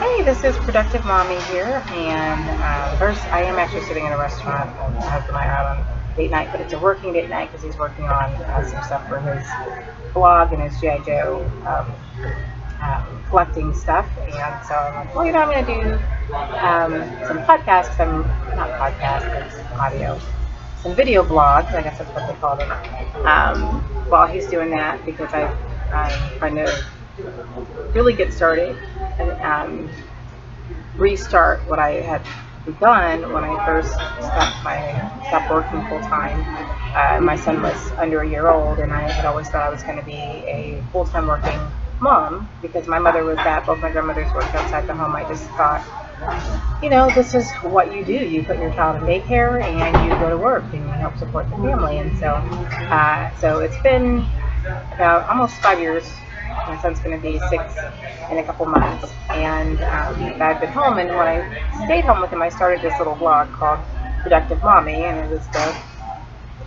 Hey, this is Productive Mommy here, and first, I am actually sitting in a restaurant. My husband and I are out on date night, but it's a working date night because he's working on some stuff for his blog and his G.I. Joe collecting stuff. And so I'm like, well, I'm going to do some podcasts. 'Cause I'm not podcasts, but it's audio, some video blogs. I guess that's what they call them. While he's doing that, because I'm trying to really get started and restart what I had begun when I first stopped working full time. My son was under a year old, and I had always thought I was going to be a full time working mom because my mother was that. Both my grandmothers worked outside the home. I just thought, this is what you do. You put your child in daycare and you go to work and you help support the family. And so it's been about almost 5 years. My son's going to be 6 in a couple months, and I've been home. And when I stayed home with him, I started this little blog called Productive Mommy, and the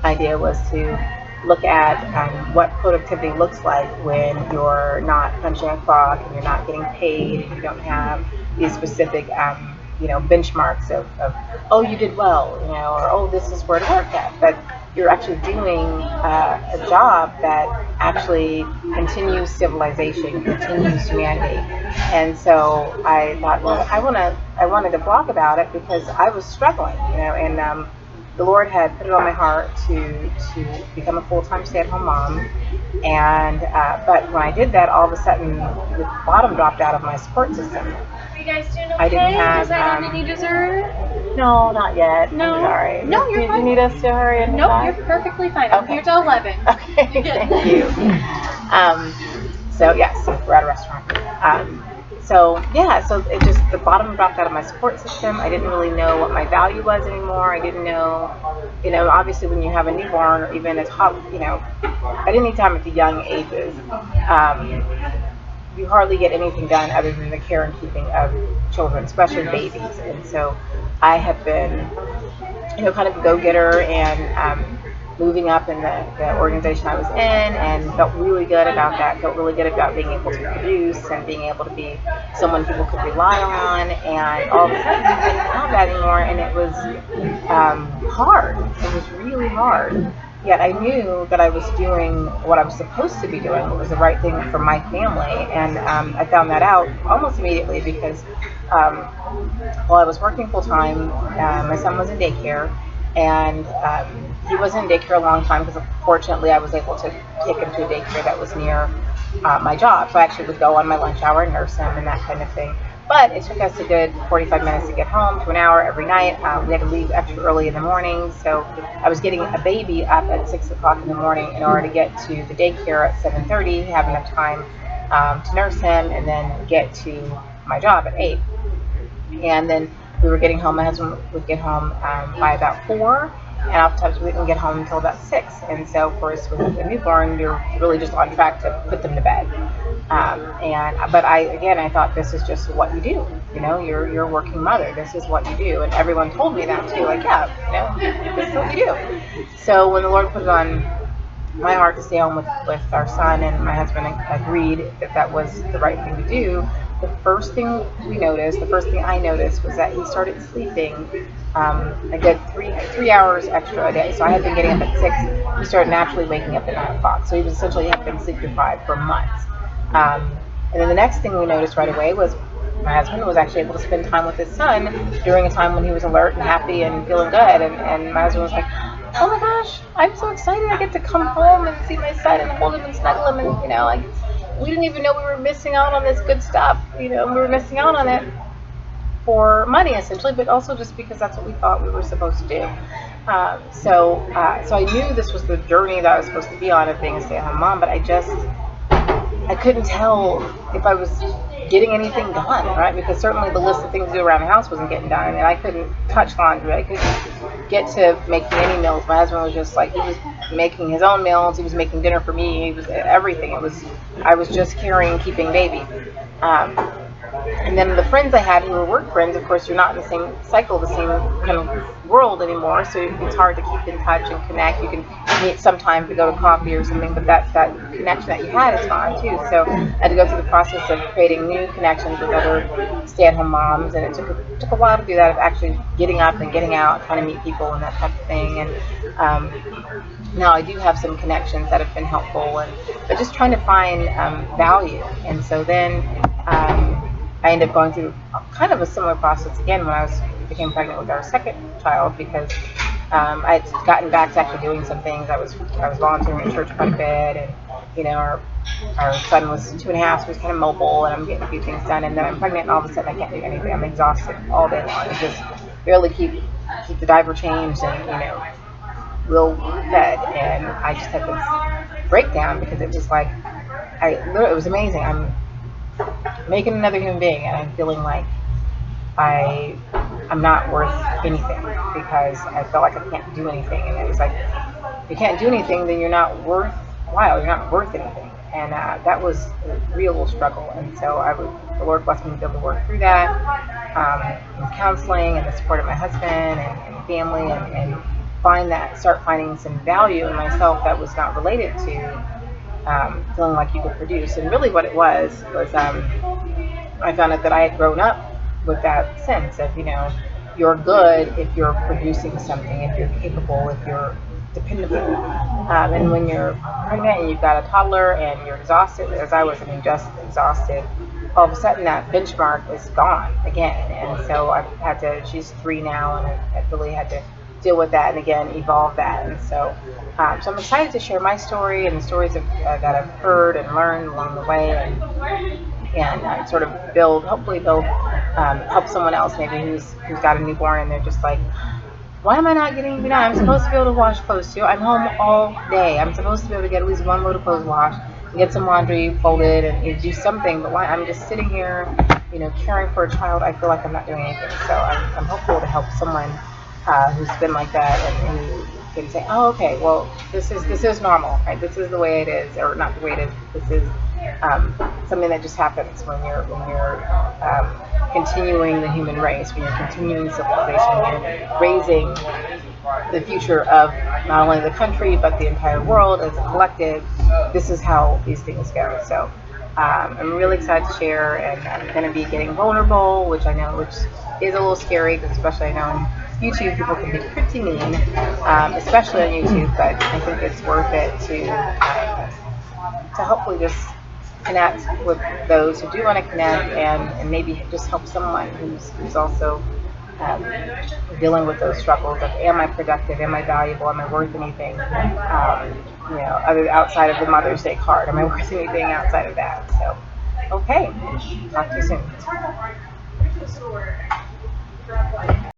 idea was to look at what productivity looks like when you're not punching a clock and you're not getting paid and you don't have these specific benchmarks of oh, you did well, or oh, this is where to work at, but you're actually doing a job that actually continues civilization, continues humanity. And so I thought, well, I wanted to blog about it because I was struggling, and the Lord had put it on my heart to become a full-time stay-at-home mom. And but when I did that, all of a sudden the bottom dropped out of my support system. Are you guys doing okay? I didn't have. Is that on any dessert? No, not yet. No. I'm sorry. No, you're fine. Do you need us to hurry and Nope, you're perfectly fine. I'm here till 11. Okay, thank you. So yes, we're at a restaurant. So it just, the bottom dropped out of my support system. I didn't really know what my value was anymore. I didn't know, obviously when you have a newborn or even at any time at the young ages, you hardly get anything done other than the care and keeping of children, especially babies. And so I have been, kind of a go-getter and moving up in the organization I was in, and felt really good about that. Felt really good about being able to produce and being able to be someone people could rely on. And all of a sudden, I didn't have that anymore, and it was hard. It was really hard. Yet I knew that I was doing what I was supposed to be doing. It was the right thing for my family, and I found that out almost immediately because while I was working full time, my son was in daycare. And he was in daycare a long time because fortunately I was able to take him to a daycare that was near my job. So I actually would go on my lunch hour and nurse him and that kind of thing. But it took us a good 45 minutes to get home, to an hour every night. We had to leave extra early in the morning. So I was getting a baby up at 6 o'clock in the morning in order to get to the daycare at 7:30, have enough time to nurse him, and then get to my job at 8. And then we were getting home. My husband would get home by about 4, and oftentimes we didn't get home until about 6. And so, of course, with a newborn, you're really just on track to put them to bed. But I thought this is just what you do. You're a working mother. This is what you do. And everyone told me that too. Like, this is what you do. So when the Lord put it on my heart to stay home with our son, and my husband agreed that was the right thing to do, the first thing I noticed was that he started sleeping a good 3 hours extra a day. So I had been getting up at 6. He started naturally waking up at 9 o'clock. So he was essentially had been sleep deprived for months. And then the next thing we noticed right away was my husband was actually able to spend time with his son during a time when he was alert and happy and feeling good. And my husband was like, oh my gosh, I'm so excited I get to come home and see my son and hold him and snuggle him, and we didn't even know we were missing out on this good stuff. We were missing out on it for money essentially, but also just because that's what we thought we were supposed to do. So I knew this was the journey that I was supposed to be on of being a stay-at-home mom, but I couldn't tell if I was getting anything done, right? Because certainly the list of things to do around the house wasn't getting done, and I couldn't touch laundry. I couldn't get to making any meals. My husband was just like, he was making his own meals. He was making dinner for me. He was everything. I was just carrying, keeping baby. And then the friends I had who were work friends, of course, you're not in the same cycle, the same kind of world anymore. So it's hard to keep in touch and connect. You can meet sometime to go to coffee or something, but that connection that you had is gone too. So I had to go through the process of creating new connections with other stay-at-home moms, and it took a while to do that, of actually getting up and getting out, trying to meet people and that type of thing. And now I do have some connections that have been helpful, but just trying to find value. And so then I ended up going through kind of a similar process again when I became pregnant with our second child, because I had gotten back to actually doing some things. I was volunteering at church quite a bit, and our son was 2.5, so he was kind of mobile, and I'm getting a few things done. And then I'm pregnant, and all of a sudden I can't do anything. I'm exhausted all day long. I just barely keep the diaper changed and real fed, and I just had this breakdown because it was like it was amazing. I'm making another human being, and I'm feeling like I'm not worth anything because I felt like I can't do anything. And it was like, if you can't do anything, then you're not worthwhile. You're not worth anything. And that was a real struggle. And so the Lord blessed me to be able to work through that, with counseling and the support of my husband and family, and start finding some value in myself that was not related to feeling like you could produce. And really what it was I found out that I had grown up with that sense of, you're good if you're producing something, if you're capable, if you're dependable. And when you're pregnant and you've got a toddler and you're exhausted, as I was, just exhausted, all of a sudden that benchmark is gone again. And so she's 3 now, and I really had to deal with that and again evolve that. And so I'm excited to share my story and the stories that I've heard and learned along the way, and sort of hopefully help someone else maybe who's got a newborn and they're just like, why am I not getting, I'm supposed to be able to wash clothes too. I'm home all day. I'm supposed to be able to get at least one load of clothes washed, get some laundry folded, and do something. But why I'm just sitting here, caring for a child, I feel like I'm not doing anything. So I'm hopeful to help someone who's been like that, and who can say, oh, okay, well, this is normal, right? This is the way it is, or not the way it is. This is something that just happens when you're continuing the human race, when you're continuing civilization, when you're raising the future of not only the country but the entire world as a collective. This is how these things go. So I'm really excited to share, and I'm going to be getting vulnerable, which is a little scary, because especially I know on YouTube people can be pretty mean, especially on YouTube, but I think it's worth it to hopefully just connect with those who do want to connect, and maybe just help someone who's also dealing with those struggles of, am I productive, am I valuable, am I worth anything, other outside of the Mother's Day card, am I worth anything outside of that? So okay, talk to you soon.